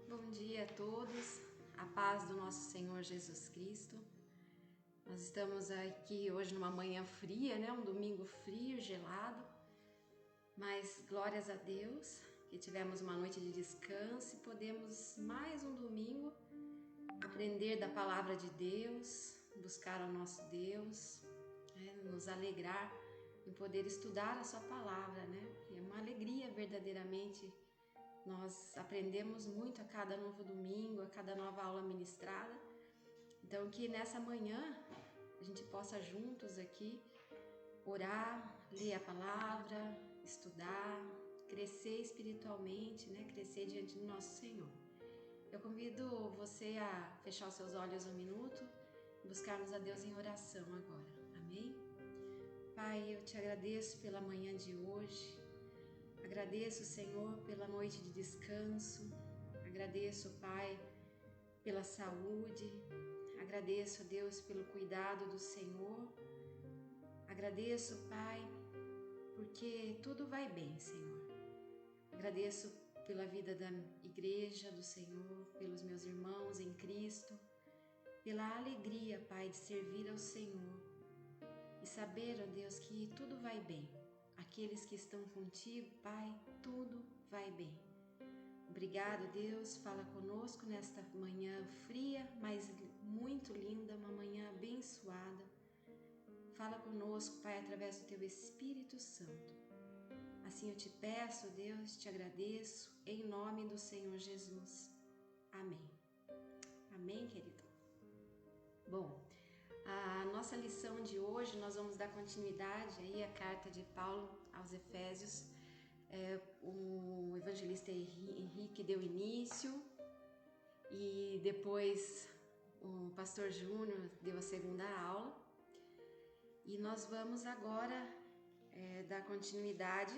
Bom dia a todos, a paz do nosso Senhor Jesus Cristo. Nós estamos aqui hoje numa manhã fria, né? Um domingo frio, gelado, mas glórias a Deus que tivemos uma noite de descanso e podemos mais um domingo aprender da palavra de Deus, buscar o nosso Deus, nos alegrar em poder estudar a sua palavra, né? É uma alegria verdadeiramente. Nós aprendemos muito a cada novo domingo, a cada nova aula ministrada. Então que nessa manhã a gente possa juntos aqui orar, ler a palavra, estudar, crescer espiritualmente, né? Crescer diante do nosso Senhor. Eu convido você a fechar os seus olhos um minuto e buscarmos a Deus em oração agora. Amém? Pai, eu te agradeço pela manhã de hoje. Agradeço, Senhor, pela noite de descanso. Agradeço, Pai, pela saúde. Agradeço, Deus, pelo cuidado do Senhor. Agradeço, Pai, porque tudo vai bem, Senhor. Agradeço pela vida da igreja do Senhor, pelos meus irmãos em Cristo, pela alegria, Pai, de servir ao Senhor e saber, ó Deus, que tudo vai bem. Aqueles que estão contigo, Pai, tudo vai bem. Obrigado, Deus, fala conosco nesta manhã fria, mas muito linda, uma manhã abençoada. Fala conosco, Pai, através do Teu Espírito Santo. Assim eu te peço, Deus, te agradeço, em nome do Senhor Jesus. Amém. Amém, querido? Bom, a nossa lição de hoje, nós vamos dar continuidade aí à carta de Paulo aos Efésios. O evangelista Henrique deu início e depois o pastor Júnior deu a segunda aula. E nós vamos agora dar continuidade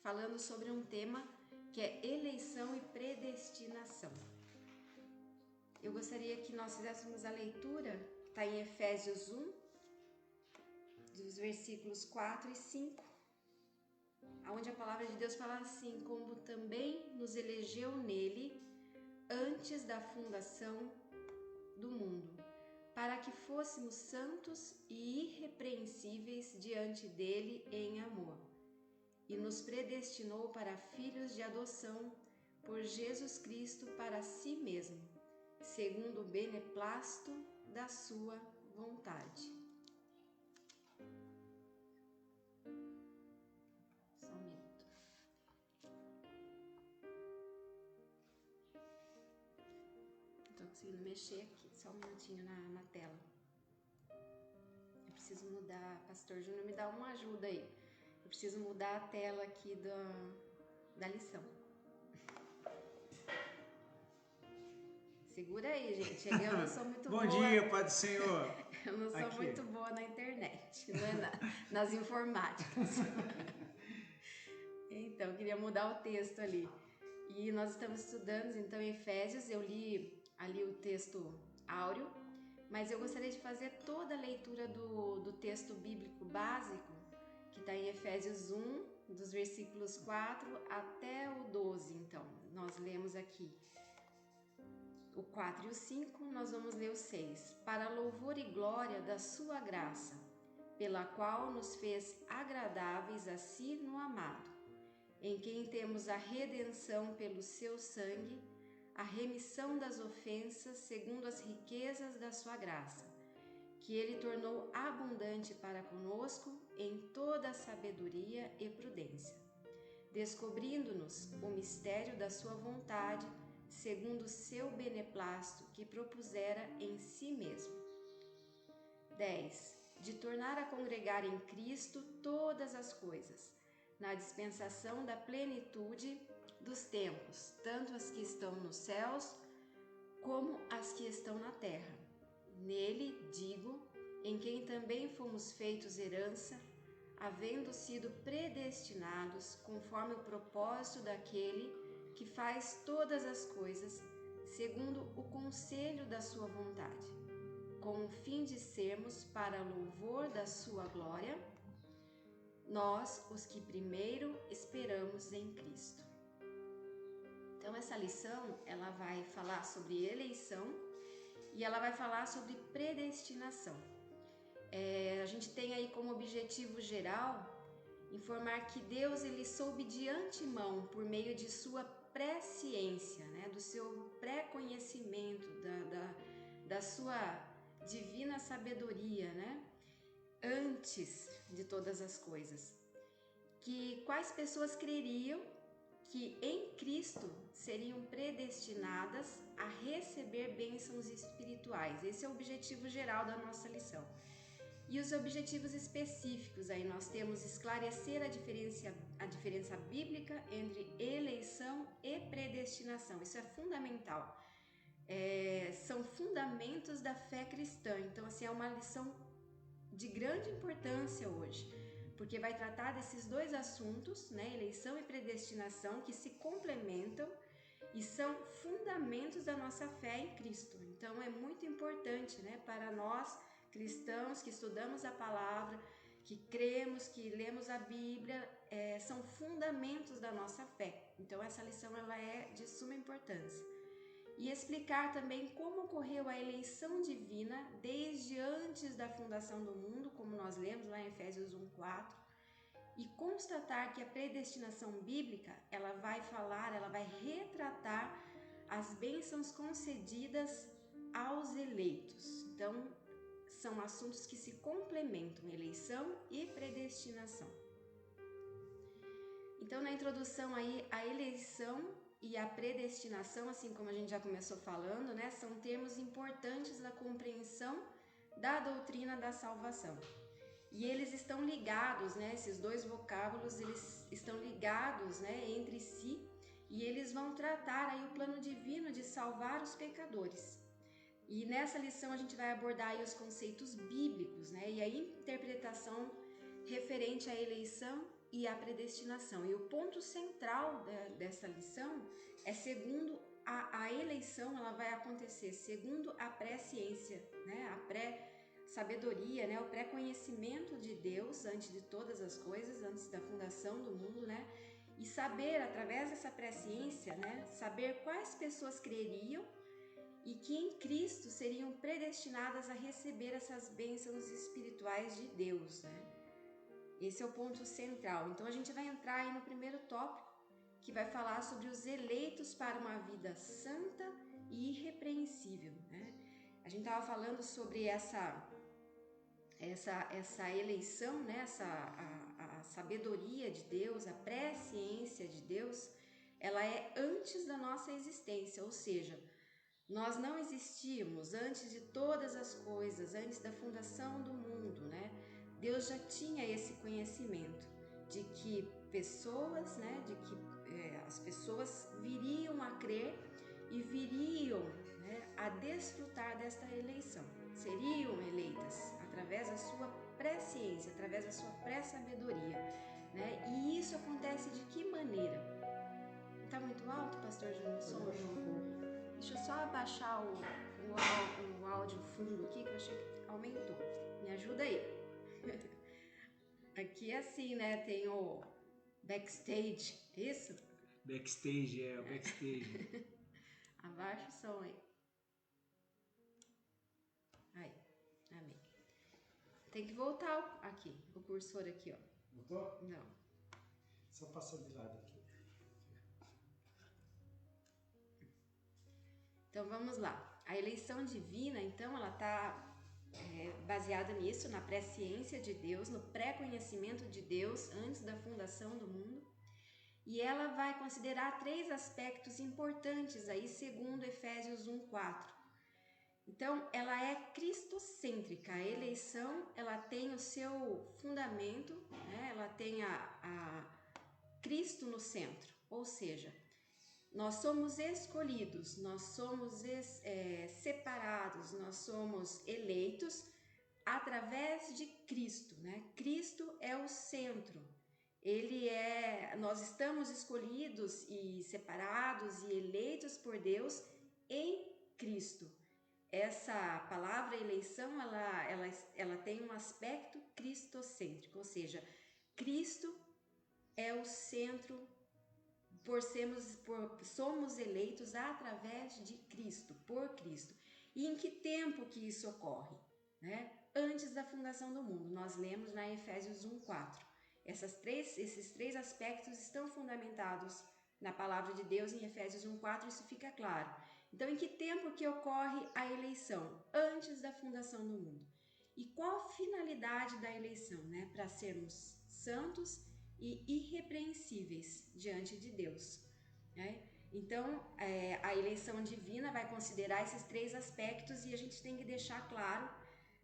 falando sobre um tema que é eleição e predestinação. Eu gostaria que nós fizéssemos a leitura, que está em Efésios 1, dos versículos 4 e 5, onde a palavra de Deus fala assim: como também nos elegeu nele antes da fundação do mundo, para que fôssemos santos e irrepreensíveis diante dele em amor, e nos predestinou para filhos de adoção por Jesus Cristo para si mesmo, segundo o beneplácito da sua vontade. Só um minuto. Não estou conseguindo mexer aqui, só um minutinho na tela. Eu preciso mudar, pastor Júnior, me dá uma ajuda aí. Eu preciso mudar a tela aqui da lição. Segura aí, gente. Eu não sou muito boa. Bom dia, Pai do Senhor. Eu não sou muito boa na internet, né? Nas informáticas. Então, eu queria mudar o texto ali. E nós estamos estudando, então, em Efésios. Eu li ali o texto áureo, mas eu gostaria de fazer toda a leitura do texto bíblico básico, que está em Efésios 1, dos versículos 4 até o 12. Então, nós lemos aqui o 4 e o 5, nós vamos ler o 6. Para louvor e glória da sua graça, pela qual nos fez agradáveis a si no amado, em quem temos a redenção pelo seu sangue, a remissão das ofensas segundo as riquezas da sua graça, que ele tornou abundante para conosco em toda sabedoria e prudência, descobrindo-nos o mistério da sua vontade, segundo o seu beneplácito que propusera em si mesmo. 10. De tornar a congregar em Cristo todas as coisas, na dispensação da plenitude dos tempos, tanto as que estão nos céus como as que estão na terra. Nele, digo, em quem também fomos feitos herança, havendo sido predestinados conforme o propósito daquele que faz todas as coisas segundo o conselho da sua vontade, com o fim de sermos para louvor da sua glória, nós, os que primeiro esperamos em Cristo. Então essa lição, ela vai falar sobre eleição e ela vai falar sobre predestinação. A gente tem aí como objetivo geral informar que Deus ele soube de antemão, por meio de sua presciência, né, do seu pré-conhecimento, da sua divina sabedoria, né, antes de todas as coisas. Que quais pessoas creriam que em Cristo seriam predestinadas a receber bênçãos espirituais. Esse é o objetivo geral da nossa lição. E os objetivos específicos aí nós temos esclarecer a diferença bíblica entre eleição e predestinação. Isso é fundamental. São fundamentos da fé cristã. Então, assim, é uma lição de grande importância hoje, porque vai tratar desses dois assuntos, né, eleição e predestinação, que se complementam e são fundamentos da nossa fé em Cristo. Então é muito importante, né, para nós cristãos que estudamos a palavra, que cremos, que lemos a Bíblia, são fundamentos da nossa fé. Então essa lição ela é de suma importância. E explicar também como ocorreu a eleição divina desde antes da fundação do mundo, como nós lemos lá em Efésios 1:4, e constatar que a predestinação bíblica, ela vai retratar as bênçãos concedidas aos eleitos. Então, são assuntos que se complementam, eleição e predestinação. Então, na introdução aí, a eleição e a predestinação, assim como a gente já começou falando, né, são termos importantes da compreensão da doutrina da salvação. E eles estão ligados, né, esses dois vocábulos, eles estão ligados, né, entre si, e eles vão tratar aí o plano divino de salvar os pecadores. E nessa lição a gente vai abordar aí os conceitos bíblicos, né, e a interpretação referente à eleição e à predestinação. E o ponto central dessa lição é segundo a eleição, ela vai acontecer segundo a pré-ciência, né, a pré-sabedoria, né, o pré-conhecimento de Deus antes de todas as coisas, antes da fundação do mundo, né, e saber, através dessa pré-ciência, né, saber quais pessoas creriam e que em Cristo seriam predestinadas a receber essas bênçãos espirituais de Deus, né? Esse é o ponto central. Então a gente vai entrar aí no primeiro tópico, que vai falar sobre os eleitos para uma vida santa e irrepreensível, né? A gente estava falando sobre essa eleição, né? A sabedoria de Deus, a presciência de Deus, ela é antes da nossa existência, ou seja, nós não existíamos antes de todas as coisas, antes da fundação do mundo, né? Deus já tinha esse conhecimento de que pessoas, né, as pessoas viriam a crer e viriam, né, a desfrutar desta eleição. Seriam eleitas através da sua presciência, através da sua pré-sabedoria, né? E isso acontece de que maneira? Tá muito alto, pastor Júnior? Deixa eu só abaixar o áudio fundo aqui, que eu achei que aumentou. Me ajuda aí. Aqui é assim, né? Tem o backstage, isso? Backstage, o backstage. Abaixa o som aí. Aí, amém. Tem que voltar aqui, o cursor aqui, ó. Voltou? Não. Só passou de lado aqui. Então vamos lá. A eleição divina, então, ela está baseada nisso, na presciência de Deus, no pré-conhecimento de Deus antes da fundação do mundo. E ela vai considerar 3 aspectos importantes aí, segundo Efésios 1:4. Então, ela é cristocêntrica. A eleição, ela tem o seu fundamento, né? Ela tem a Cristo no centro, ou seja, nós somos escolhidos, nós somos separados, nós somos eleitos através de Cristo, né? Cristo é o centro. Nós estamos escolhidos e separados e eleitos por Deus em Cristo. Essa palavra eleição, ela tem um aspecto cristocêntrico, ou seja, Cristo é o centro. Somos eleitos através de Cristo, por Cristo. E em que tempo que isso ocorre? Né? Antes da fundação do mundo. Nós lemos na Efésios 1:4. Esses 3 aspectos estão fundamentados na palavra de Deus em Efésios 1:4, isso fica claro. Então, em que tempo que ocorre a eleição? Antes da fundação do mundo. E qual a finalidade da eleição, né? Para sermos santos e irrepreensíveis diante de Deus, né? Então, a eleição divina vai considerar esses 3 aspectos e a gente tem que deixar claro,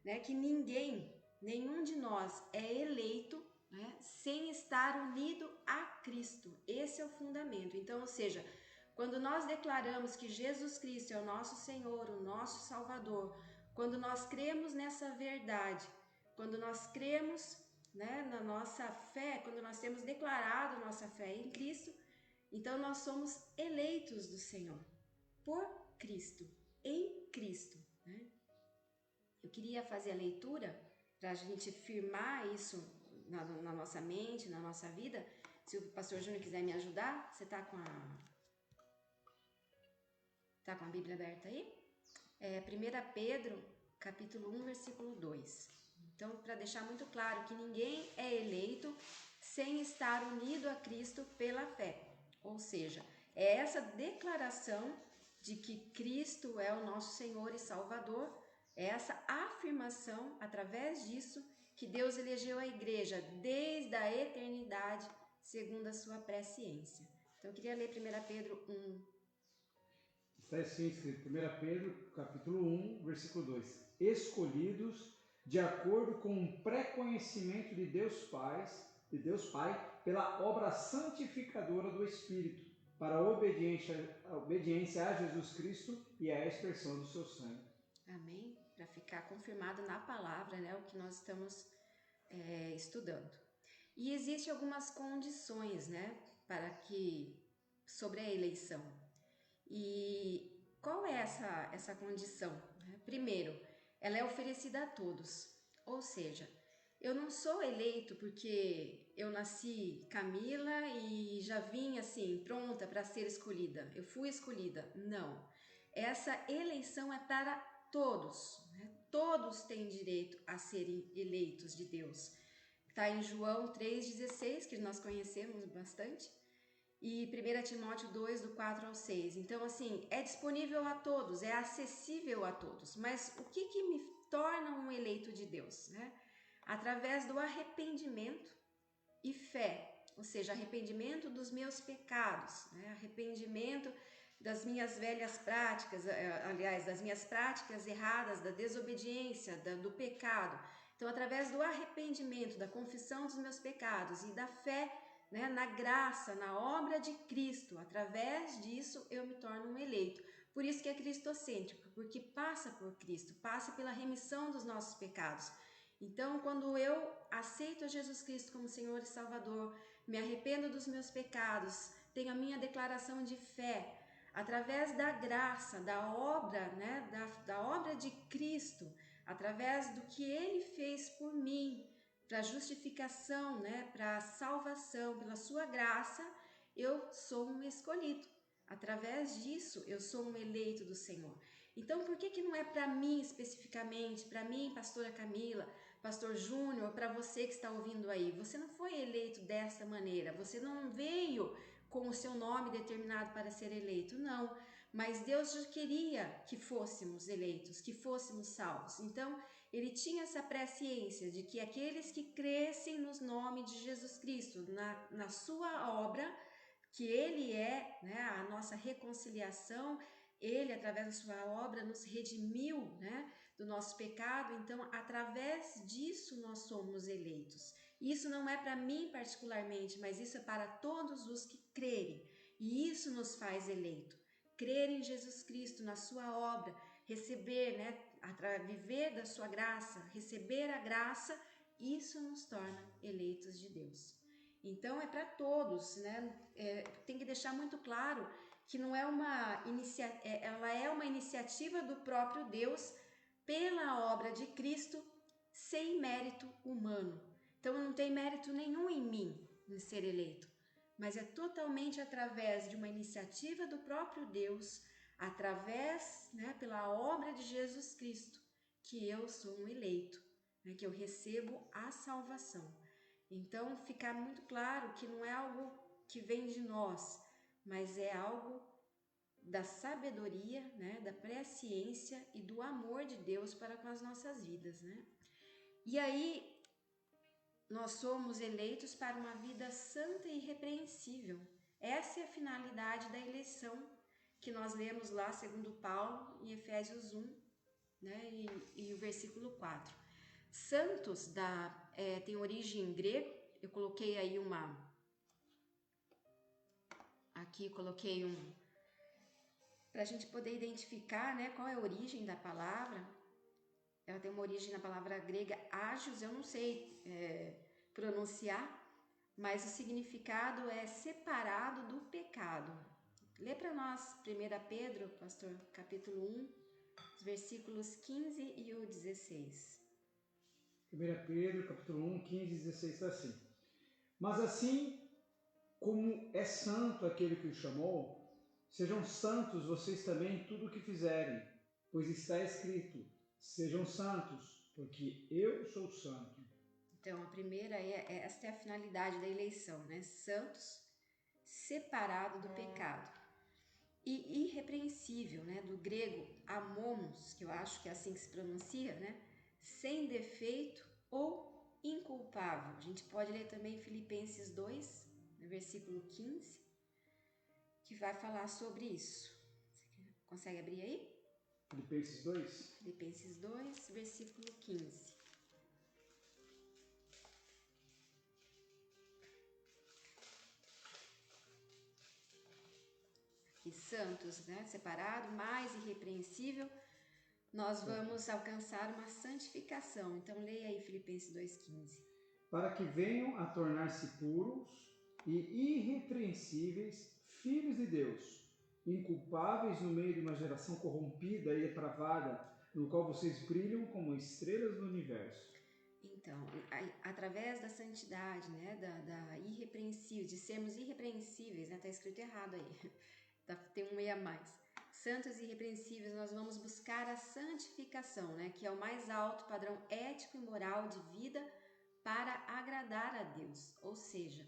né, que nenhum de nós é eleito, né, sem estar unido a Cristo. Esse é o fundamento. Então, ou seja, quando nós declaramos que Jesus Cristo é o nosso Senhor, o nosso Salvador, quando nós cremos nessa verdade, quando nós cremos, né, na nossa fé, quando nós temos declarado nossa fé em Cristo, então nós somos eleitos do Senhor por Cristo, em Cristo, né? Eu queria fazer a leitura para a gente firmar isso na nossa mente, na nossa vida. Se o pastor Júnior quiser me ajudar, você está com a Bíblia aberta aí? 1 Pedro, capítulo 1, versículo 2. Então, para deixar muito claro que ninguém é eleito sem estar unido a Cristo pela fé. Ou seja, é essa declaração de que Cristo é o nosso Senhor e Salvador, é essa afirmação, através disso, que Deus elegeu a igreja desde a eternidade, segundo a sua presciência. Então, eu queria ler 1 Pedro 1. Está escrito, 1 Pedro, capítulo 1, versículo 2. Escolhidos de acordo com o pré-conhecimento de Deus Pai, pela obra santificadora do Espírito, para a obediência a Jesus Cristo e a expressão do seu sangue. Amém? Para ficar confirmado na palavra, né, o que nós estamos estudando. E existem algumas condições, né, sobre a eleição. E qual é essa condição? Primeiro, ela é oferecida a todos, ou seja, eu não sou eleito porque eu nasci Camila e já vim assim, pronta para ser escolhida. Eu fui escolhida. Não. Essa eleição é para todos, né? Todos têm direito a serem eleitos de Deus. Está em João 3,16, que nós conhecemos bastante, e 1 Timóteo 2, do 4 ao 6. Então, assim, é disponível a todos, é acessível a todos. Mas o que me torna um eleito de Deus, né? Através do arrependimento e fé, ou seja, arrependimento dos meus pecados, né? Arrependimento das minhas velhas práticas, das minhas práticas erradas, da desobediência, do pecado. Então, através do arrependimento, da confissão dos meus pecados e da fé, né, na graça, na obra de Cristo, através disso eu me torno um eleito. Por isso que é cristocêntrico, porque passa por Cristo, passa pela remissão dos nossos pecados. Então, quando eu aceito a Jesus Cristo como Senhor e Salvador, me arrependo dos meus pecados, tenho a minha declaração de fé, através da graça, da obra, né, da obra de Cristo, através do que Ele fez por mim, para justificação, né, para salvação, pela sua graça, eu sou um escolhido. Através disso, eu sou um eleito do Senhor. Então, por que não é para mim especificamente, para mim, pastora Camila, pastor Júnior, para você que está ouvindo aí? Você não foi eleito dessa maneira, você não veio com o seu nome determinado para ser eleito, não. Mas Deus já queria que fôssemos eleitos, que fôssemos salvos. Então, Ele tinha essa presciência de que aqueles que crescem no nome de Jesus Cristo, na sua obra, que Ele é, né, a nossa reconciliação, Ele, através da sua obra, nos redimiu, né, do nosso pecado. Então, através disso, nós somos eleitos. Isso não é para mim particularmente, mas isso é para todos os que crerem. E isso nos faz eleito. Crer em Jesus Cristo, na sua obra, receber, né, viver da sua graça, receber a graça, isso nos torna eleitos de Deus. Então é para todos, né? Tem que deixar muito claro que não é ela é uma iniciativa do próprio Deus pela obra de Cristo, sem mérito humano. Então não tem mérito nenhum em mim em ser eleito, mas é totalmente através de uma iniciativa do próprio Deus, através, né, pela obra de Jesus Cristo, que eu sou um eleito, né, que eu recebo a salvação. Então, ficar muito claro que não é algo que vem de nós, mas é algo da sabedoria, né, da presciência e do amor de Deus para com as nossas vidas, né? E aí, nós somos eleitos para uma vida santa e irrepreensível. Essa é a finalidade da eleição, que nós lemos lá, segundo Paulo, em Efésios 1, né, e o versículo 4. Santos tem origem grega, eu coloquei aí para a gente poder identificar, né, qual é a origem da palavra. Ela tem uma origem na palavra grega ágios, eu não sei pronunciar, mas o significado é separado do pecado. Lê para nós 1 Pedro, pastor, capítulo 1, os versículos 15 e o 16. 1 Pedro, capítulo 1, 15 e 16 está assim. Mas assim como é santo aquele que o chamou, sejam santos vocês também em tudo o que fizerem, pois está escrito, sejam santos, porque eu sou santo. Então, a primeira esta é a finalidade da eleição, né? Santos, separado do pecado. E irrepreensível, né? Do grego amomos, que eu acho que é assim que se pronuncia, né? Sem defeito ou inculpável. A gente pode ler também Filipenses 2, no versículo 15, que vai falar sobre isso. Você consegue abrir aí? Filipenses 2? Filipenses 2, versículo 15. E santos, né? Separado, mais irrepreensível, nós vamos alcançar uma santificação. Então, leia aí Filipenses 2,15. Para que venham a tornar-se puros e irrepreensíveis, filhos de Deus, inculpáveis no meio de uma geração corrompida e depravada, no qual vocês brilham como estrelas do universo. Então, através da santidade, né, da irrepreensível, de sermos irrepreensíveis, né, tá escrito errado aí, tem um meio a mais. Santos e irrepreensíveis, nós vamos buscar a santificação, né, que é o mais alto padrão ético e moral de vida para agradar a Deus. Ou seja,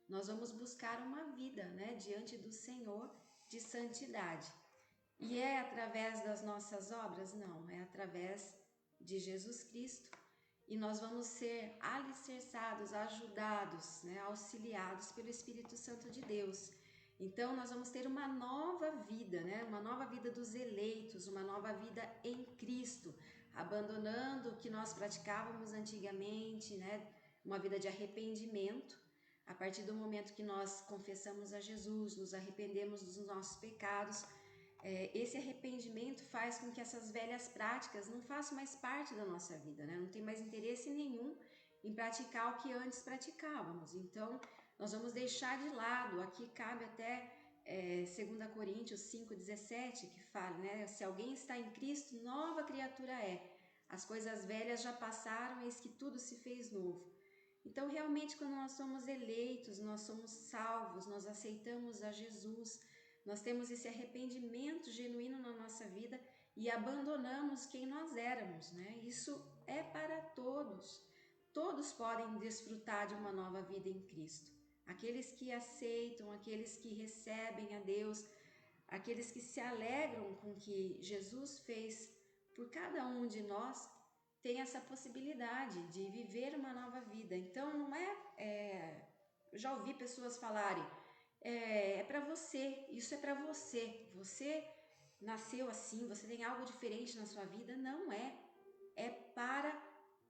nós vamos buscar uma vida, né, diante do Senhor de santidade. E é através das nossas obras? Não, é através de Jesus Cristo. E nós vamos ser alicerçados, ajudados, né, auxiliados pelo Espírito Santo de Deus. Então, nós vamos ter uma nova vida, né, uma nova vida dos eleitos, uma nova vida em Cristo, abandonando o que nós praticávamos antigamente, né, uma vida de arrependimento. A partir do momento que nós confessamos a Jesus, nos arrependemos dos nossos pecados, esse arrependimento faz com que essas velhas práticas não façam mais parte da nossa vida, né? Não tem mais interesse nenhum em praticar o que antes praticávamos. Então, nós vamos deixar de lado. Aqui cabe até 2 Coríntios 5,17, que fala, né? Se alguém está em Cristo, nova criatura é. As coisas velhas já passaram, eis que tudo se fez novo. Então, realmente, quando nós somos eleitos, nós somos salvos, nós aceitamos a Jesus, nós temos esse arrependimento genuíno na nossa vida e abandonamos quem nós éramos, né? Isso é para todos. Todos podem desfrutar de uma nova vida em Cristo. Aqueles que aceitam, aqueles que recebem a Deus, aqueles que se alegram com o que Jesus fez por cada um de nós, tem essa possibilidade de viver uma nova vida. Então, não já ouvi pessoas falarem, é para você, isso é para você, você nasceu assim, você tem algo diferente na sua vida. Não é, é para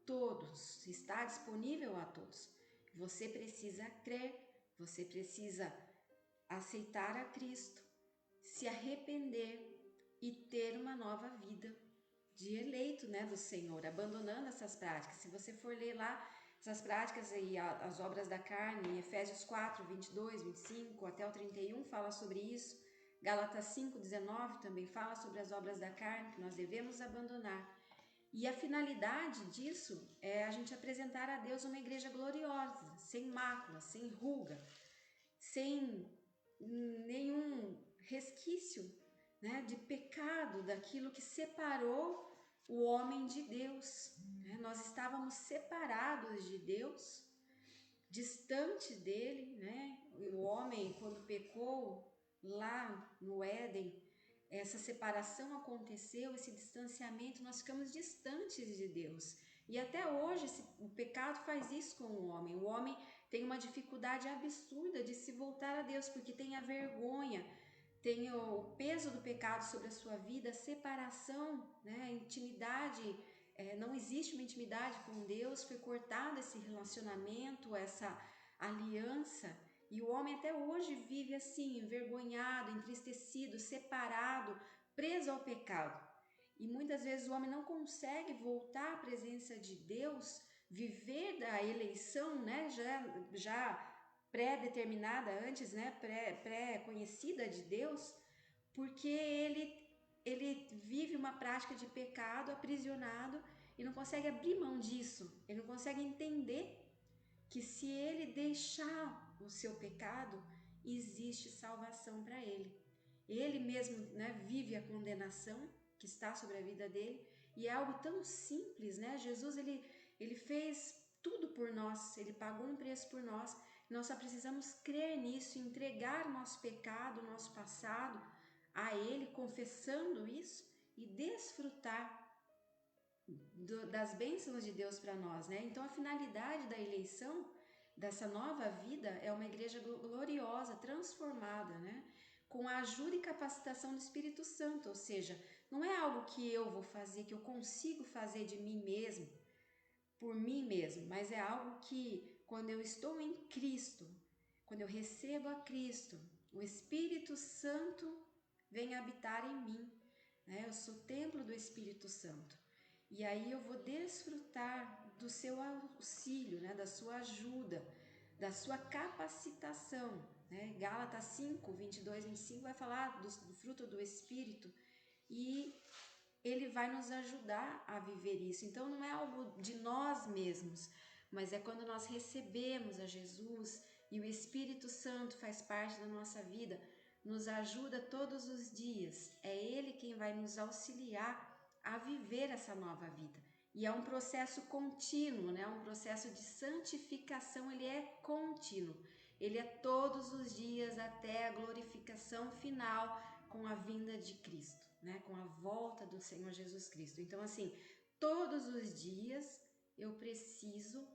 todos, está disponível a todos. Você precisa crer, você precisa aceitar a Cristo, se arrepender e ter uma nova vida de eleito, né, do Senhor, abandonando essas práticas. Se você for ler lá essas práticas e as obras da carne, em Efésios 4, 22, 25 até o 31 fala sobre isso. Gálatas 5, 19 também fala sobre as obras da carne que nós devemos abandonar. E a finalidade disso é a gente apresentar a Deus uma igreja gloriosa, sem mácula, sem ruga, sem nenhum resquício, né, de pecado, daquilo que separou o homem de Deus. Né? Nós estávamos separados de Deus, distante dele, né? O homem, quando pecou lá no Éden, essa separação aconteceu, esse distanciamento, nós ficamos distantes de Deus. E até hoje o pecado faz isso com o homem. O homem tem uma dificuldade absurda de se voltar a Deus, porque tem a vergonha, tem o peso do pecado sobre a sua vida, a separação, né, a intimidade, não existe uma intimidade com Deus, foi cortado esse relacionamento, essa aliança, e o homem até hoje vive assim, envergonhado, entristecido, separado, preso ao pecado. E muitas vezes o homem não consegue voltar à presença de Deus, viver da eleição, né, já pré-determinada antes, né, pré-conhecida de Deus, porque ele vive uma prática de pecado aprisionado e não consegue abrir mão disso. Ele não consegue entender que se ele deixar o seu pecado, existe salvação para ele. Ele mesmo, né, vive a condenação que está sobre a vida dele, e é algo tão simples, né? Jesus, ele fez tudo por nós, ele pagou um preço por nós. Nós só precisamos crer nisso, entregar o nosso pecado, o nosso passado a ele, confessando isso e desfrutar das bênçãos de Deus para nós, né? Então a finalidade da eleição dessa nova vida é uma igreja gloriosa, transformada, né? Com a ajuda e capacitação do Espírito Santo, ou seja, não é algo que eu vou fazer, que eu consigo fazer de mim mesmo, por mim mesmo, mas é algo que quando eu estou em Cristo, quando eu recebo a Cristo, o Espírito Santo vem habitar em mim, né? Eu sou templo do Espírito Santo. E aí eu vou desfrutar do seu auxílio, né? Da sua ajuda, da sua capacitação, né? Gálatas 5, 22, 25 vai falar do fruto do Espírito e ele vai nos ajudar a viver isso. Então não é algo de nós mesmos, mas é quando nós recebemos a Jesus e o Espírito Santo faz parte da nossa vida, nos ajuda todos os dias. É Ele quem vai nos auxiliar a viver essa nova vida. E é um processo contínuo, né? Um processo de santificação, ele é contínuo. Ele é todos os dias até a glorificação final com a vinda de Cristo, né? Com a volta do Senhor Jesus Cristo. Então, assim, todos os dias eu preciso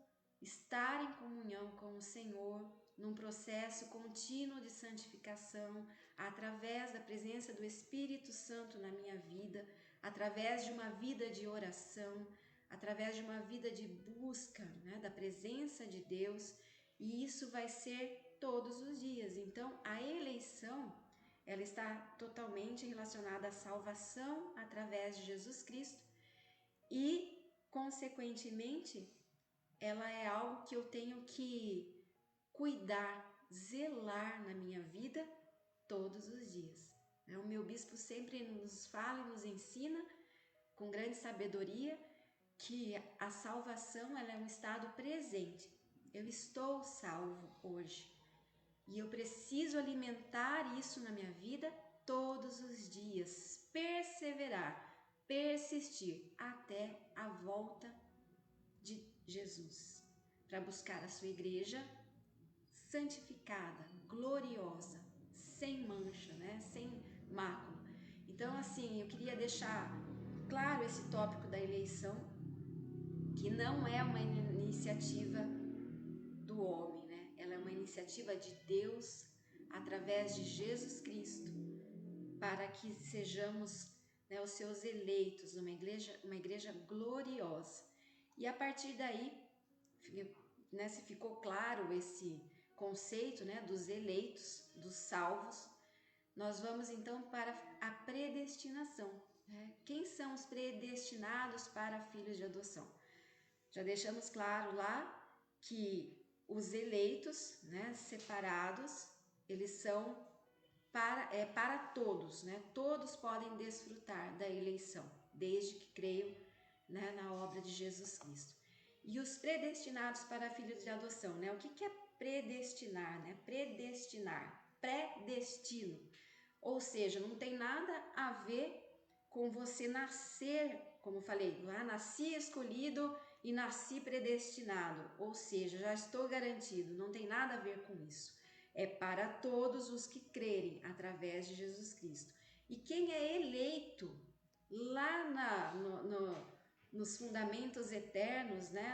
estar em comunhão com o Senhor, num processo contínuo de santificação, através da presença do Espírito Santo na minha vida, através de uma vida de oração, através de uma vida de busca, né, da presença de Deus, e isso vai ser todos os dias. Então, a eleição, ela está totalmente relacionada à salvação através de Jesus Cristo e, consequentemente, ela é algo que eu tenho que cuidar, zelar na minha vida todos os dias. O meu bispo sempre nos fala e nos ensina com grande sabedoria que a salvação ela é um estado presente. Eu estou salvo hoje e eu preciso alimentar isso na minha vida todos os dias, perseverar, persistir até a volta de Jesus, para buscar a sua igreja santificada, gloriosa, sem mancha, né? Sem mácula. Então, assim, eu queria deixar claro esse tópico da eleição, que não é uma iniciativa do homem, né? Ela é uma iniciativa de Deus através de Jesus Cristo, para que sejamos, né, os seus eleitos, uma igreja gloriosa. E a partir daí, né, se ficou claro esse conceito, né, dos eleitos, dos salvos, nós vamos então para a predestinação, né? Quem são os predestinados para filhos de adoção? Já deixamos claro lá que os eleitos, né, separados, eles são para todos, né? Todos podem desfrutar da eleição, desde que creiam, né, na obra de Jesus Cristo. E os predestinados para filhos de adoção, né? O que é predestinar, né? Predestinar, predestino. Ou seja, não tem nada a ver com você nascer, como eu falei, nasci escolhido e nasci predestinado. Ou seja, já estou garantido, não tem nada a ver com isso. É para todos os que crerem através de Jesus Cristo. E quem é eleito lá nos fundamentos eternos, né?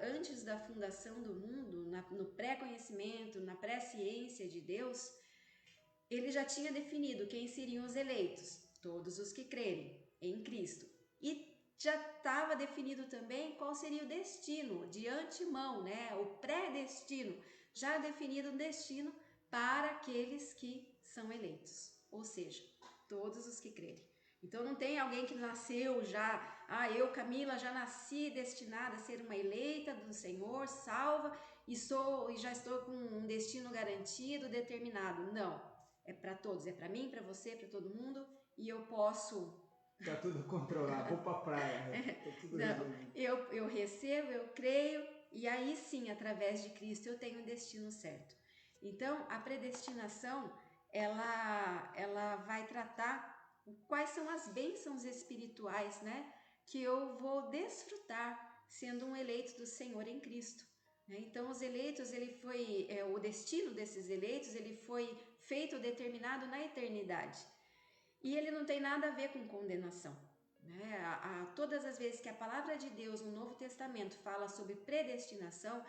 Antes da fundação do mundo, no pré-conhecimento, na pré-ciência de Deus, ele já tinha definido quem seriam os eleitos, todos os que crerem em Cristo. E já estava definido também qual seria o destino de antemão, né? O pré-destino, já definido o destino para aqueles que são eleitos, ou seja, todos os que crerem. Então não tem alguém que nasceu já, eu, Camila, já nasci destinada a ser uma eleita do Senhor, salva e já estou com um destino garantido, determinado. Não, é para todos, é para mim, para você, para todo mundo, e eu posso... Tá tudo controlado, vou pra praia. Tá tudo não, eu recebo, eu creio, e aí sim, através de Cristo, eu tenho o destino certo. Então, a predestinação, ela vai tratar quais são as bênçãos espirituais, né, que eu vou desfrutar sendo um eleito do Senhor em Cristo. Então, os eleitos, o destino desses eleitos, ele foi feito, determinado na eternidade. E ele não tem nada a ver com condenação. Né? Todas as vezes que a palavra de Deus no Novo Testamento fala sobre predestinação,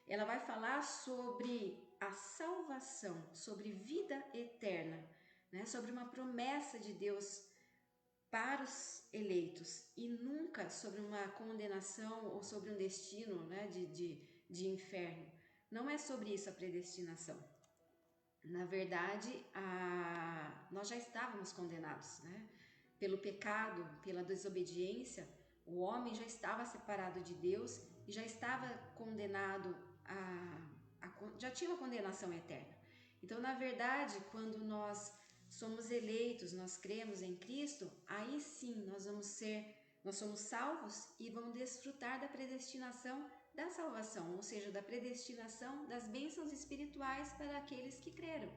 ela vai falar sobre a salvação, sobre vida eterna, né? Sobre uma promessa de Deus para os eleitos e nunca sobre uma condenação ou sobre um destino, né, de inferno. Não é sobre isso a predestinação. Na verdade, nós já estávamos condenados, né? Pelo pecado, pela desobediência, o homem já estava separado de Deus e já estava condenado já tinha uma condenação eterna. Então, na verdade, quando nós somos eleitos, nós cremos em Cristo, aí sim nós somos salvos e vamos desfrutar da predestinação da salvação, ou seja, da predestinação das bênçãos espirituais para aqueles que creram.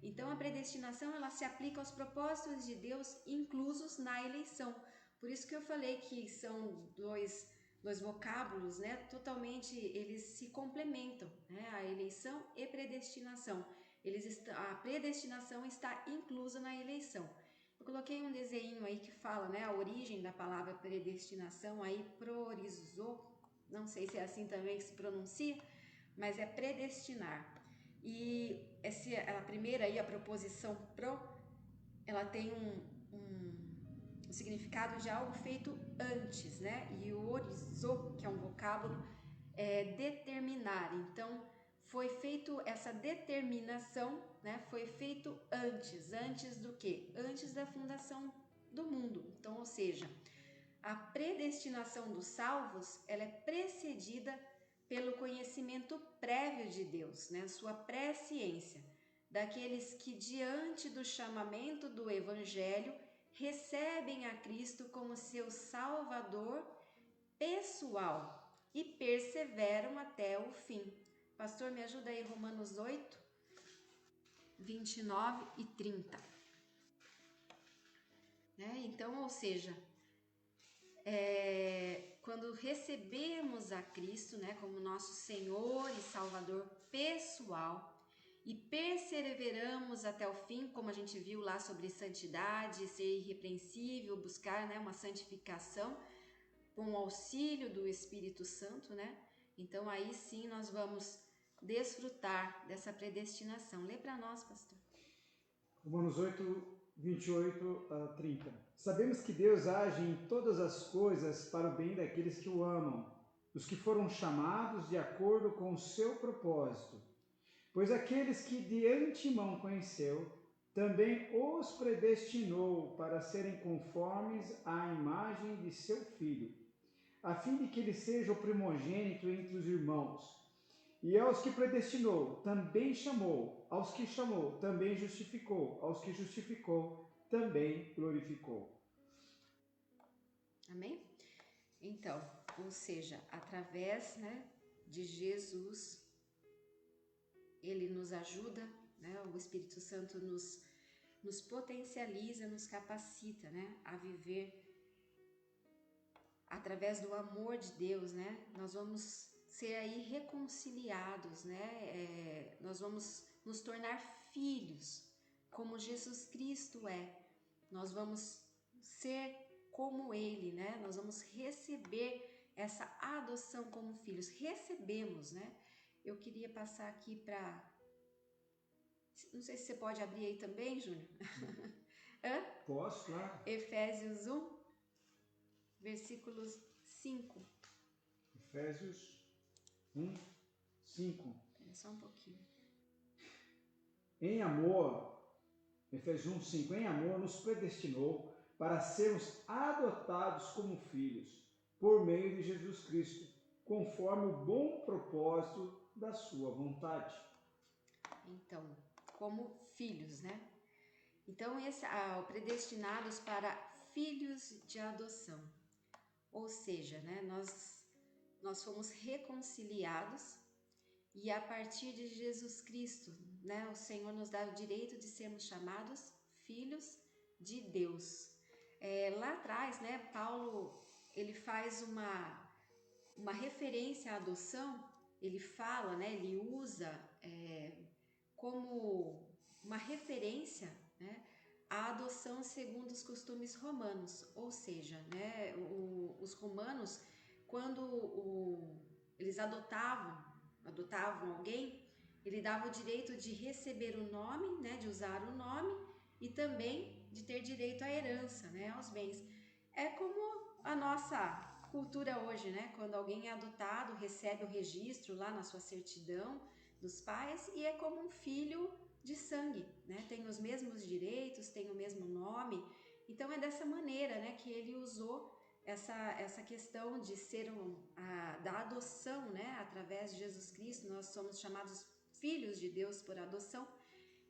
Então, a predestinação, ela se aplica aos propósitos de Deus inclusos na eleição. Por isso que eu falei que são dois vocábulos, né? Totalmente, eles se complementam, né? A eleição e predestinação. A predestinação está inclusa na eleição. Eu coloquei um desenho aí que fala, né, a origem da palavra predestinação, aí prorizou, não sei se é assim também que se pronuncia, mas é predestinar. E a primeira aí, a proposição pro, ela tem um significado de algo feito antes, né? E o orizou, que é um vocábulo, é determinar. Então, foi feito essa determinação, né? Foi feito antes do quê? Antes da fundação do mundo. Então, ou seja, a predestinação dos salvos, ela é precedida pelo conhecimento prévio de Deus, né? Sua presciência, daqueles que diante do chamamento do Evangelho recebem a Cristo como seu Salvador pessoal e perseveram até o fim. Pastor, me ajuda aí, Romanos 8, 29 e 30. Então, ou seja, quando recebemos a Cristo, né, como nosso Senhor e Salvador pessoal e perseveramos até o fim, como a gente viu lá sobre santidade, ser irrepreensível, buscar, né, uma santificação com o auxílio do Espírito Santo, né? Então aí sim nós vamos desfrutar dessa predestinação. Lê para nós, pastor. Romanos 8, 28 a 30. Sabemos que Deus age em todas as coisas para o bem daqueles que o amam, os que foram chamados de acordo com o seu propósito. Pois aqueles que de antemão conheceu, também os predestinou para serem conformes à imagem de seu Filho, a fim de que ele seja o primogênito entre os irmãos. E aos que predestinou, também chamou. Aos que chamou, também justificou. Aos que justificou, também glorificou. Amém? Então, ou seja, através, né, de Jesus, ele nos ajuda, né, o Espírito Santo nos potencializa, nos capacita, né, a viver através do amor de Deus, né? Nós vamos ser aí reconciliados, né? Nós vamos nos tornar filhos, como Jesus Cristo é. Nós vamos ser como Ele, né? Nós vamos receber essa adoção como filhos. Recebemos, né? Eu queria passar aqui para... Não sei se você pode abrir aí também, Júnior. Posso, claro. Efésios 1, versículos 5. Efésios 1, 5. É só um pouquinho. Em amor, Efésios 1, 5. Em amor nos predestinou para sermos adotados como filhos, por meio de Jesus Cristo, conforme o bom propósito da sua vontade. Então, como filhos, né? Então, predestinados para filhos de adoção. Ou seja, né, nós fomos reconciliados e a partir de Jesus Cristo, né, o Senhor nos dá o direito de sermos chamados filhos de Deus. Lá atrás, né, Paulo, ele faz uma referência à adoção, ele fala, né, ele usa como uma referência, né, a adoção segundo os costumes romanos, ou seja, né, os romanos, quando eles adotavam alguém, ele dava o direito de receber o nome, né, de usar o nome e também de ter direito à herança, né, aos bens. É como a nossa cultura hoje, né, quando alguém é adotado, recebe o registro lá na sua certidão dos pais e é como um filho de sangue, né? Tem os mesmos direitos, tem o mesmo nome. Então é dessa maneira, né, que ele usou essa questão de ser da adoção, né? Através de Jesus Cristo, nós somos chamados filhos de Deus por adoção.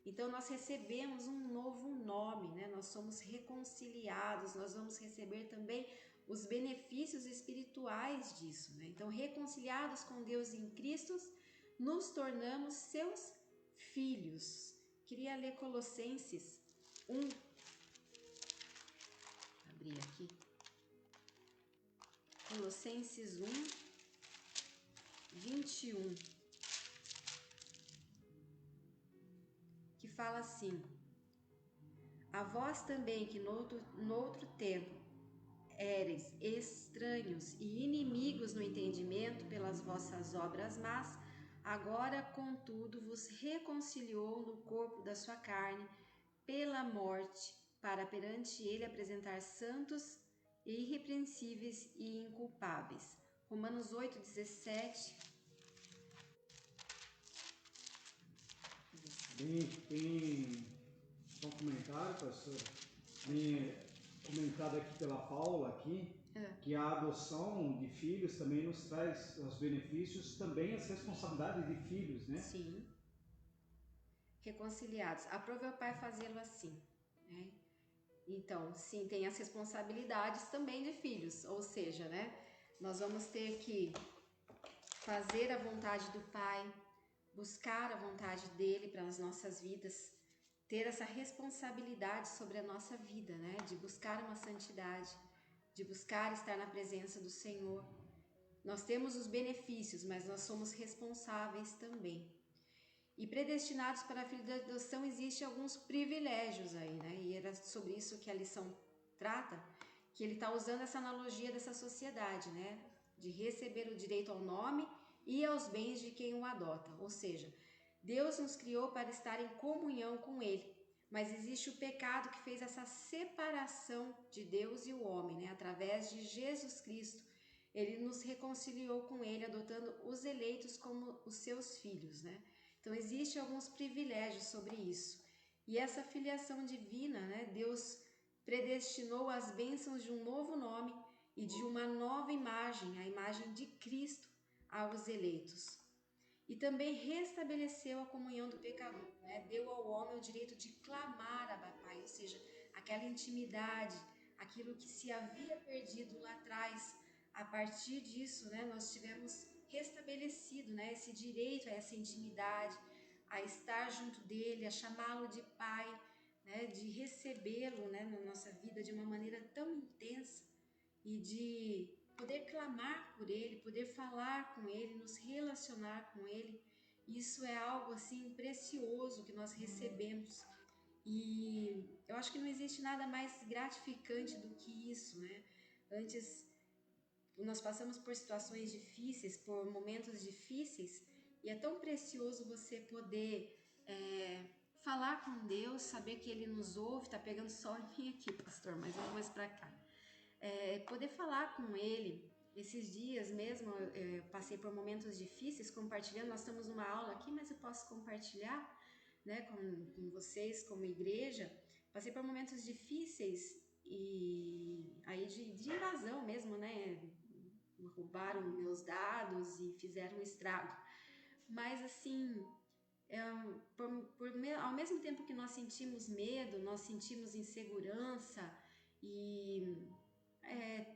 Então nós recebemos um novo nome, né? Nós somos reconciliados, nós vamos receber também os benefícios espirituais disso, né? Então, reconciliados com Deus em Cristo, nos tornamos seus filhos. Queria ler Colossenses 1. Abrir aqui. Colossenses 1, 21. Que fala assim: a vós também que no outro tempo éreis estranhos e inimigos no entendimento pelas vossas obras más, agora, contudo, vos reconciliou no corpo da sua carne pela morte, para perante ele apresentar santos, irrepreensíveis e inculpáveis. Romanos 8:17. Tem só um comentário, pastor? Comentado aqui pela Paula aqui, que a adoção de filhos também nos traz os benefícios, também as responsabilidades de filhos, né? Sim. Reconciliados. Aprove ao Pai fazê-lo assim, né? Então, sim, tem as responsabilidades também de filhos, ou seja, né? Nós vamos ter que fazer a vontade do Pai, buscar a vontade dele para as nossas vidas, ter essa responsabilidade sobre a nossa vida, né? De buscar uma santidade, de buscar estar na presença do Senhor. Nós temos os benefícios, mas nós somos responsáveis também. E predestinados para a filha de adoção existem alguns privilégios aí, né? E era sobre isso que a lição trata, que ele está usando essa analogia dessa sociedade, né? De receber o direito ao nome e aos bens de quem o adota. Ou seja, Deus nos criou para estar em comunhão com Ele, mas existe o pecado que fez essa separação de Deus e o homem, né? Através de Jesus Cristo, Ele nos reconciliou com Ele, adotando os eleitos como os seus filhos, né? Então, existem alguns privilégios sobre isso. E essa filiação divina, né? Deus predestinou as bênçãos de um novo nome e de uma nova imagem, a imagem de Cristo, aos eleitos. E também restabeleceu a comunhão do pecador, né? Deu ao homem o direito de clamar a Pai, ou seja, aquela intimidade, aquilo que se havia perdido lá atrás. A partir disso, né, nós tivemos restabelecido, né, esse direito a essa intimidade, a estar junto dele, a chamá-lo de Pai, né, de recebê-lo, né, na nossa vida de uma maneira tão intensa e de poder clamar por ele, poder falar com ele, nos relacionar com ele. Isso é algo assim precioso que nós recebemos. E eu acho que não existe nada mais gratificante do que isso, né? Antes, nós passamos por situações difíceis, por momentos difíceis, e é tão precioso você poder falar com Deus, saber que Ele nos ouve. Tá pegando sol em mim aqui, pastor, mas eu vou mais pra cá. Poder falar com Ele. Esses dias mesmo eu passei por momentos difíceis compartilhando. Nós estamos numa aula aqui, mas eu posso compartilhar, né, com vocês como igreja. Passei por momentos difíceis e aí de invasão mesmo, né? Roubaram meus dados e fizeram um estrago. Mas assim, ao mesmo tempo que nós sentimos medo, nós sentimos insegurança e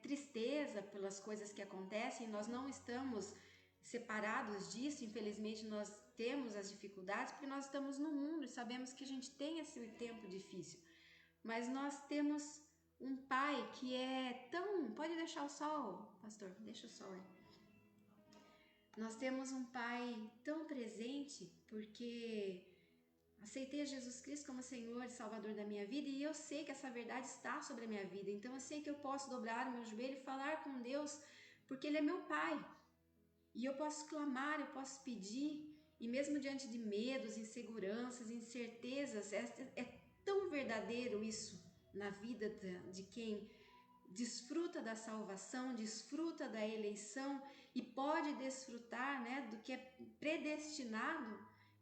tristeza pelas coisas que acontecem, nós não estamos separados disso. Infelizmente nós temos as dificuldades porque nós estamos no mundo e sabemos que a gente tem esse tempo difícil, mas nós temos um pai que é tão... Pode deixar o sol, pastor, deixa o sol aí. Nós temos um pai tão presente porque aceitei Jesus Cristo como Senhor e Salvador da minha vida, e eu sei que essa verdade está sobre a minha vida. Então eu sei que eu posso dobrar o meu joelho e falar com Deus, porque Ele é meu pai. E eu posso clamar, eu posso pedir, e mesmo diante de medos, inseguranças, incertezas, é tão verdadeiro isso na vida de quem desfruta da salvação, desfruta da eleição e pode desfrutar, né, do que é predestinado,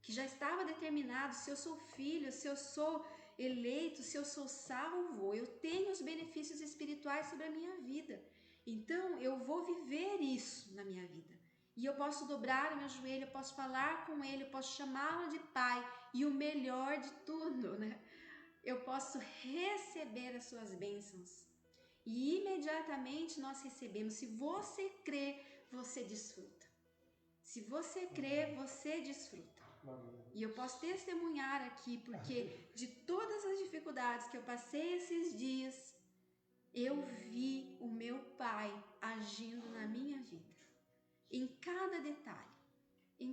que já estava determinado. Se eu sou filho, se eu sou eleito, se eu sou salvo, eu tenho os benefícios espirituais sobre a minha vida. Então eu vou viver isso na minha vida. E eu posso dobrar o meu joelho, eu posso falar com Ele, eu posso chamá-lo de Pai. E o melhor de tudo, né? Eu posso receber as suas bênçãos. E imediatamente nós recebemos. Se você crê, você desfruta. Se você crê, você desfruta. E eu posso testemunhar aqui, porque de todas as dificuldades que eu passei esses dias, eu vi o meu pai agindo na minha vida. Em cada detalhe, em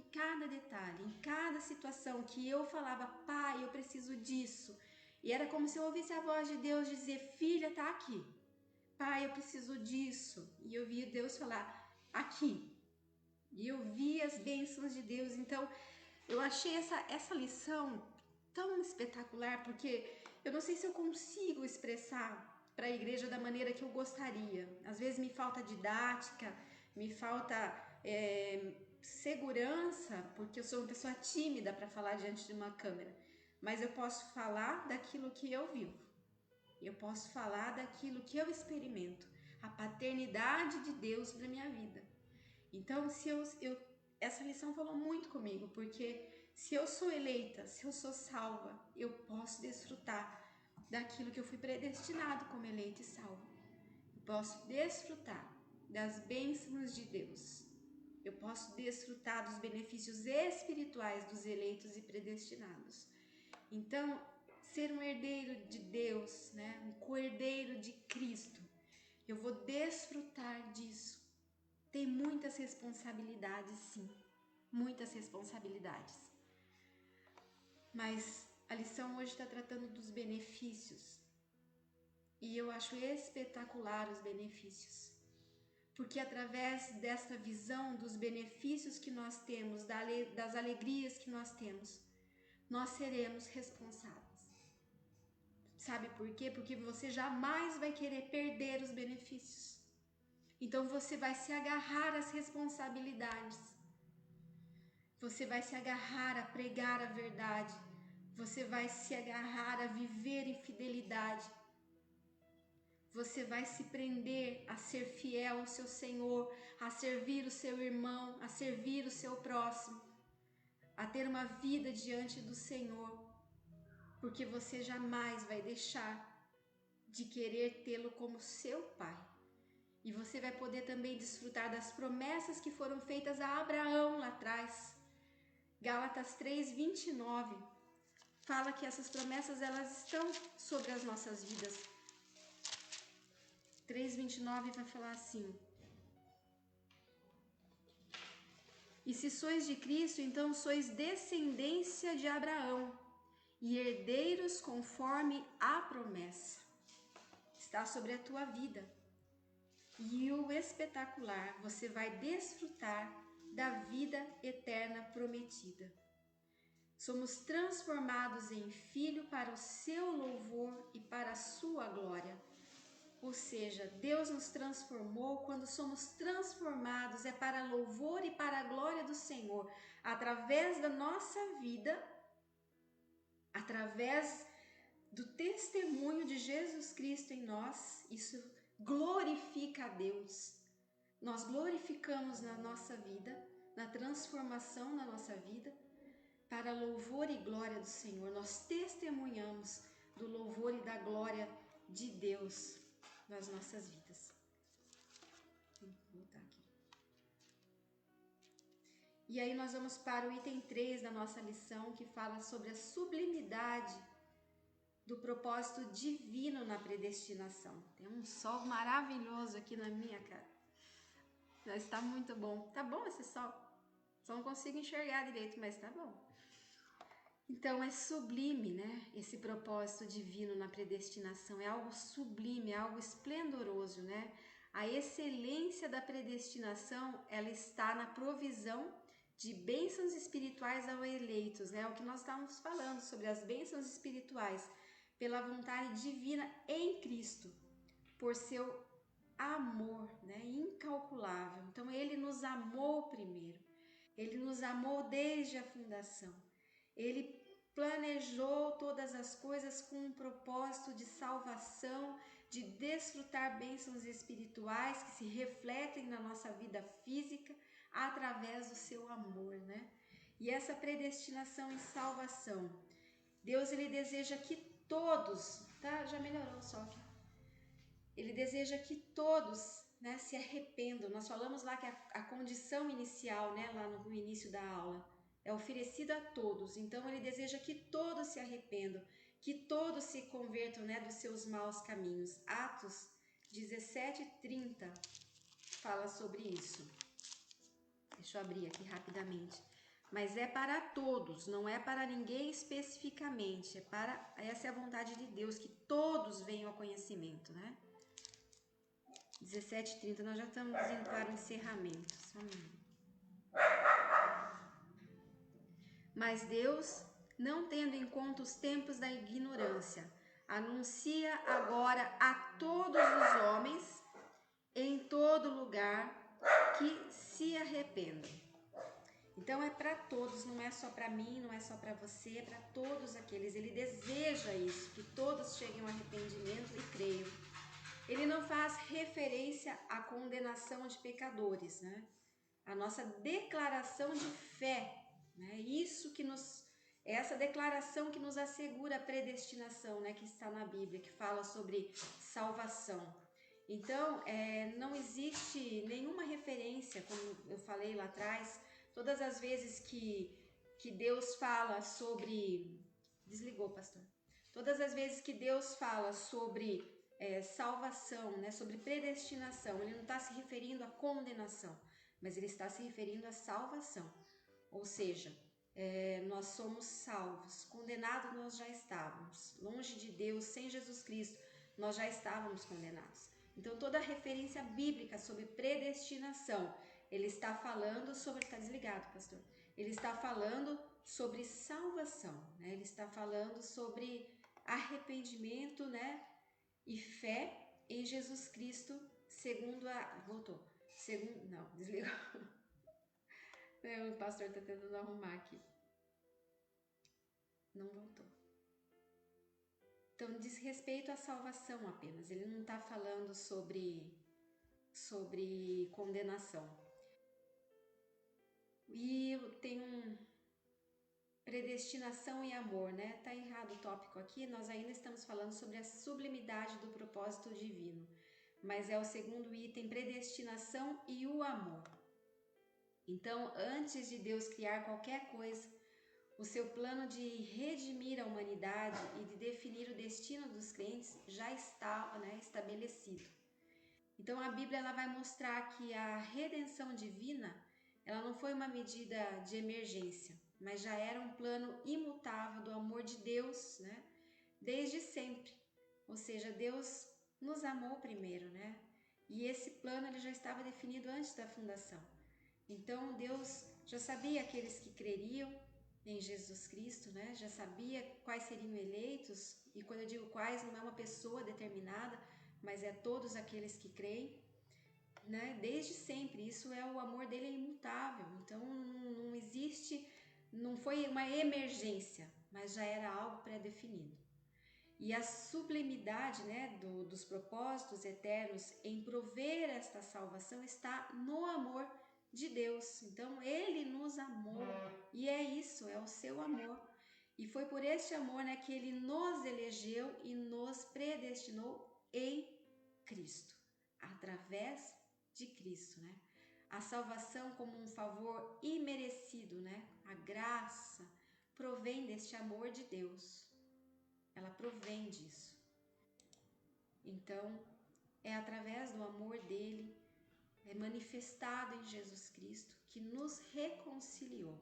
cada situação que eu falava, pai, eu preciso disso. E era como se eu ouvisse a voz de Deus dizer, filha, tá aqui. Pai, eu preciso disso. E eu via Deus falar, aqui. E eu via as bênçãos de Deus. Então, eu achei essa lição tão espetacular, porque eu não sei se eu consigo expressar para a igreja da maneira que eu gostaria. Às vezes me falta didática, me falta segurança, porque eu sou uma pessoa tímida para falar diante de uma câmera. Mas eu posso falar daquilo que eu vivo. Eu posso falar daquilo que eu experimento. A paternidade de Deus para minha vida. Então, essa lição falou muito comigo, porque se eu sou eleita, se eu sou salva, eu posso desfrutar daquilo que eu fui predestinado como eleita e salva. Eu posso desfrutar das bênçãos de Deus. Eu posso desfrutar dos benefícios espirituais dos eleitos e predestinados. Então, ser um herdeiro de Deus, né? Um co-herdeiro de Cristo, eu vou desfrutar disso. Tem muitas responsabilidades, sim, muitas responsabilidades. Mas a lição hoje está tratando dos benefícios. E eu acho espetacular os benefícios. Porque através desta visão dos benefícios que nós temos, das alegrias que nós temos, nós seremos responsáveis. Sabe por quê? Porque você jamais vai querer perder os benefícios. Então você vai se agarrar às responsabilidades. Você vai se agarrar a pregar a verdade. Você vai se agarrar a viver em fidelidade. Você vai se prender a ser fiel ao seu Senhor, a servir o seu irmão, a servir o seu próximo, a ter uma vida diante do Senhor, porque você jamais vai deixar de querer tê-lo como seu Pai. E você vai poder também desfrutar das promessas que foram feitas a Abraão lá atrás. Gálatas 3:29 fala que essas promessas elas estão sobre as nossas vidas. 3:29 vai falar assim: e se sois de Cristo, então sois descendência de Abraão e herdeiros conforme a promessa. Está sobre a tua vida. E o espetacular, você vai desfrutar da vida eterna prometida. Somos transformados em filho para o seu louvor e para a sua glória. Ou seja, Deus nos transformou. Quando somos transformados é para louvor e para a glória do Senhor, através da nossa vida, através do testemunho de Jesus Cristo em nós. Isso glorifica a Deus. Nós glorificamos na nossa vida, na transformação na nossa vida, para louvor e glória do Senhor. Nós testemunhamos do louvor e da glória de Deus nas nossas vidas. Vou voltar aqui. E aí nós vamos para o item 3 da nossa lição, que fala sobre a sublimidade do propósito divino na predestinação. Tem um sol maravilhoso aqui na minha cara. Está muito bom. Tá bom esse sol? Só não consigo enxergar direito, mas tá bom. Então é sublime, né? Esse propósito divino na predestinação é algo sublime, é algo esplendoroso, né? A excelência da predestinação, ela está na provisão de bênçãos espirituais aos eleitos, né? O que nós estávamos falando sobre as bênçãos espirituais pela vontade divina em Cristo, por seu amor, né? Incalculável. Então ele nos amou primeiro. Ele nos amou desde a fundação. Ele planejou todas as coisas com um propósito de salvação, de desfrutar bênçãos espirituais que se refletem na nossa vida física através do seu amor, né? E essa predestinação e salvação, Deus ele deseja que todos, tá? Já melhorou o sol. Ele deseja que todos, né, se arrependam. Nós falamos lá que a condição inicial, né, lá no início da aula, é oferecida a todos. Então ele deseja que todos se arrependam, que todos se convertam, né, dos seus maus caminhos. Atos 17:30 fala sobre isso. Deixa eu abrir aqui rapidamente. Mas é para todos, não é para ninguém especificamente. Essa é a vontade de Deus, que todos venham ao conhecimento, né? 17:30, nós já estamos indo para o encerramento. Só um minuto. Mas Deus, não tendo em conta os tempos da ignorância, anuncia agora a todos os homens, em todo lugar, que se arrependam. Então é para todos, não é só para mim, não é só para você, é para todos aqueles. Ele deseja isso, que todos cheguem ao arrependimento e creiam. Ele não faz referência à condenação de pecadores, né? A nossa declaração de fé, né? Essa declaração que nos assegura a predestinação, né? Que está na Bíblia, que fala sobre salvação. Então, não existe nenhuma referência, como eu falei lá atrás, todas as vezes que Deus fala sobre... Desligou, pastor. Todas as vezes que Deus fala sobre salvação, né, sobre predestinação, ele não está se referindo à condenação, mas ele está se referindo à salvação. Ou seja, nós somos salvos. Condenados nós já estávamos. Longe de Deus, sem Jesus Cristo, nós já estávamos condenados. Então toda referência bíblica sobre predestinação, ele está falando sobre... Está desligado, pastor. Ele está falando sobre salvação, né? Ele está falando sobre arrependimento, né? E fé em Jesus Cristo, segundo a... Voltou. Não, desligou. O pastor está tentando arrumar aqui. Não voltou. Então, diz respeito à salvação apenas. Ele não está falando sobre condenação. E tem predestinação e amor, né? Tá errado o tópico aqui. Nós ainda estamos falando sobre a sublimidade do propósito divino. Mas é o segundo item, predestinação e o amor. Então, antes de Deus criar qualquer coisa, o seu plano de redimir a humanidade e de definir o destino dos crentes já estava, né, estabelecido. Então, a Bíblia ela vai mostrar que a redenção divina ela não foi uma medida de emergência, mas já era um plano imutável do amor de Deus, né? Desde sempre. Ou seja, Deus nos amou primeiro, né? E esse plano ele já estava definido antes da fundação. Então Deus já sabia aqueles que creriam em Jesus Cristo, né? Já sabia quais seriam eleitos, e quando eu digo quais, não é uma pessoa determinada, mas é todos aqueles que creem, né? Desde sempre, isso é o amor dele é imutável, então não existe, não foi uma emergência, mas já era algo pré-definido. E a sublimidade, né, dos propósitos eternos em prover esta salvação está no amor de Deus. Então ele nos amou e é isso, é o seu amor. E foi por este amor, né, que ele nos elegeu e nos predestinou em Cristo, através de Cristo, né? A salvação como um favor imerecido, né? A graça provém deste amor de Deus. Ela provém disso. Então, é através do amor dele, manifestado em Jesus Cristo, que nos reconciliou.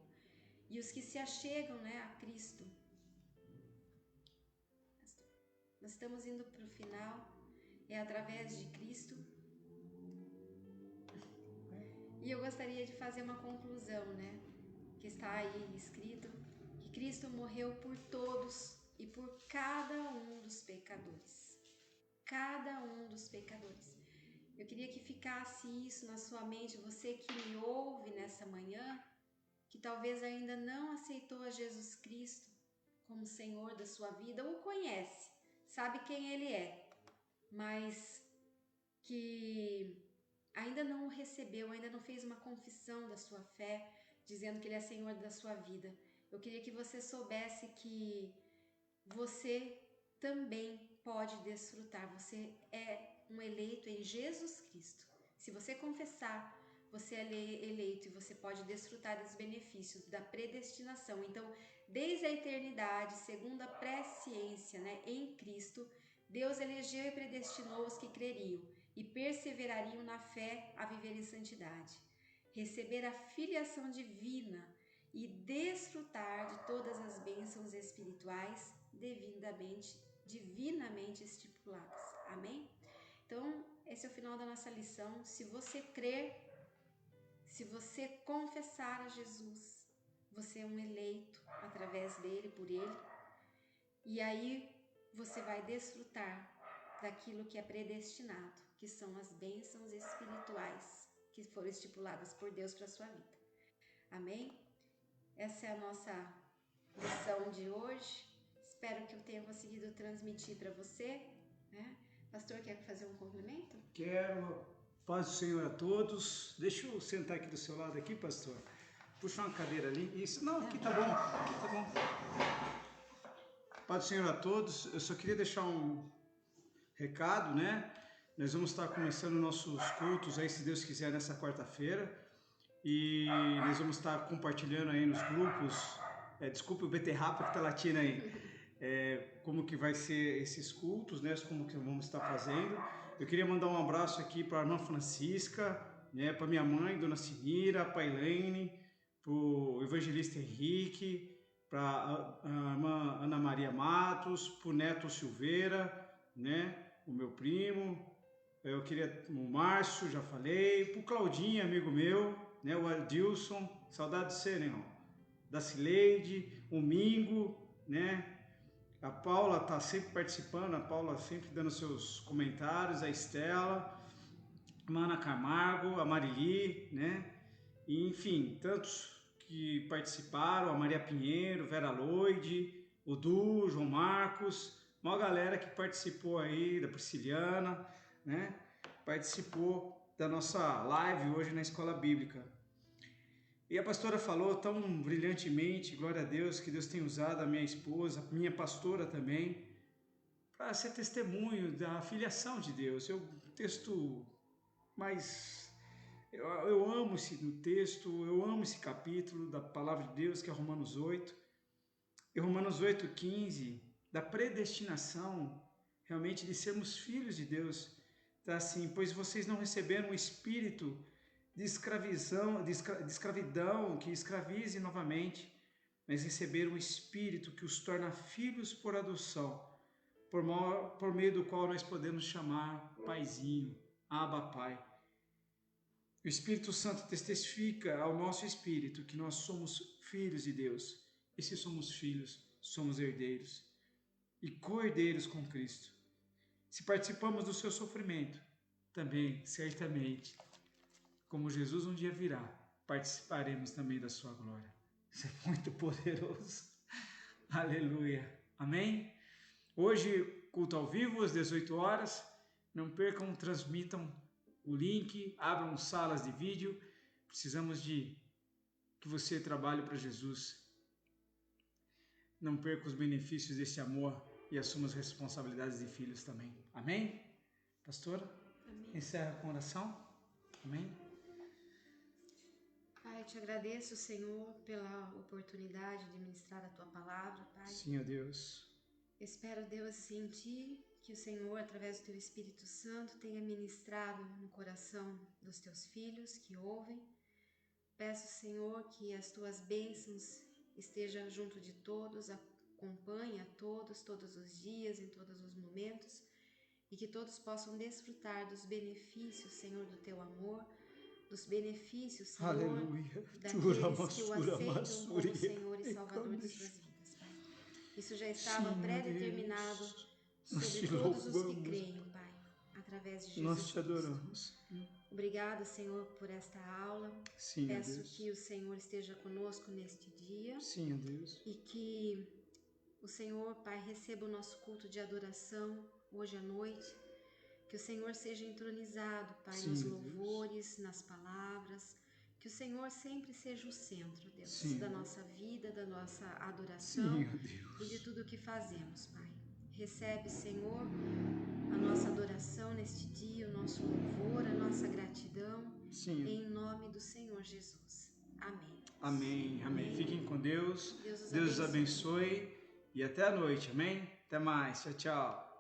E os que se achegam, né, a Cristo, nós estamos indo para o final, é através de Cristo. E eu gostaria de fazer uma conclusão, né, que está aí escrito, que Cristo morreu por todos e por cada um dos pecadores. Cada um dos pecadores. Eu queria que ficasse isso na sua mente, você que me ouve nessa manhã, que talvez ainda não aceitou a Jesus Cristo como Senhor da sua vida, ou conhece, sabe quem Ele é, mas que ainda não o recebeu, ainda não fez uma confissão da sua fé, dizendo que Ele é Senhor da sua vida. Eu queria que você soubesse que você também pode desfrutar, você é um eleito em Jesus Cristo. Se você confessar, você é eleito e você pode desfrutar dos benefícios da predestinação. Então, desde a eternidade, segundo a presciência, né, em Cristo, Deus elegeu e predestinou os que creriam e perseverariam na fé a viver em santidade, receber a filiação divina e desfrutar de todas as bênçãos espirituais divinamente estipuladas. Amém? Então, esse é o final da nossa lição. Se você crer, se você confessar a Jesus, você é um eleito através dele, por ele, e aí você vai desfrutar daquilo que é predestinado, que são as bênçãos espirituais que foram estipuladas por Deus para a sua vida. Amém? Essa é a nossa lição de hoje. Espero que eu tenha conseguido transmitir para você, né? Pastor, quer fazer um complemento? Quero. Paz do Senhor a todos. Deixa eu sentar aqui do seu lado aqui, pastor. Puxa uma cadeira ali. Isso, não, aqui tá bom. Aqui tá bom. Paz do Senhor a todos. Eu só queria deixar um recado, né? Nós vamos estar começando nossos cultos aí, se Deus quiser, nessa quarta-feira. E nós vamos estar compartilhando aí nos grupos. Desculpe o beterraba que tá latindo aí. Como que vai ser esses cultos, né? Como que vamos estar fazendo. Eu queria mandar um abraço aqui para a irmã Francisca, né? Para minha mãe, Dona Sinira, para a Elaine, para o evangelista Henrique, para a irmã Ana Maria Matos, para o Neto Silveira, né? O meu primo. Eu queria o Márcio, já falei, para o Claudinho, amigo meu, né? O Adilson, saudade de você, né? Da Cileide, o Mingo, né? A Paula está sempre participando, a Paula sempre dando seus comentários, a Estela, a Ana Camargo, a Marili, né? E, enfim, tantos que participaram, a Maria Pinheiro, Vera Loide, o Du, João Marcos, uma galera que participou aí, da Prisciliana, né? Participou da nossa live hoje na Escola Bíblica. E a pastora falou tão brilhantemente, glória a Deus, que Deus tem usado a minha esposa, minha pastora também, para ser testemunho da filiação de Deus. É o texto mais... Eu amo esse texto, eu amo esse capítulo da palavra de Deus, que é Romanos 8. E Romanos 8,15, da predestinação, realmente, de sermos filhos de Deus. Está assim, pois vocês não receberam o espírito de escravidão que escravize novamente, mas receberam o Espírito que os torna filhos por adoção, por meio do qual nós podemos chamar Paizinho, Abba Pai. O Espírito Santo testifica ao nosso espírito que nós somos filhos de Deus. E se somos filhos, somos herdeiros e co-herdeiros com Cristo. Se participamos do seu sofrimento, também, certamente, como Jesus um dia virá, participaremos também da sua glória. Isso é muito poderoso. Aleluia. Amém? Hoje, culto ao vivo, às 18 horas. Não percam, transmitam o link, abram salas de vídeo. Precisamos de que você trabalhe para Jesus. Não perca os benefícios desse amor e assuma as responsabilidades de filhos também. Amém? Pastora? Amém. Encerra com oração. Amém? Pai, eu te agradeço, Senhor, pela oportunidade de ministrar a tua palavra, Pai. Sim, ó Deus. Espero, Deus, sentir que o Senhor, através do teu Espírito Santo, tenha ministrado no coração dos teus filhos que ouvem. Peço, Senhor, que as tuas bênçãos estejam junto de todos, acompanhe a todos os dias, em todos os momentos, e que todos possam desfrutar dos benefícios, Senhor, do teu amor, dos benefícios, Senhor, Aleluia. daqueles que o aceitam como Senhor e Salvador de suas vidas, Pai. Isso já estava pré-determinado sobre todos os que creem, Pai, através de Jesus. Nós te adoramos. Obrigada, Senhor, por esta aula. Sim, Peço Deus. que o Senhor esteja conosco neste dia. Sim, Deus. E que o Senhor, Pai, receba o nosso culto de adoração hoje à noite. Que o Senhor seja entronizado, Pai, Sim, nos Deus. louvores, nas palavras. Que o Senhor sempre seja o centro, Deus, Sim, da Deus. nossa vida, da nossa adoração Sim, ó Deus. e de tudo o que fazemos, Pai. Recebe, Senhor, a nossa adoração neste dia, o nosso louvor, a nossa gratidão, Sim. em nome do Senhor Jesus. Amém. Amém, amém. Fiquem com Deus. Deus os Deus os abençoe. E até a noite, amém? Até mais. Tchau, tchau.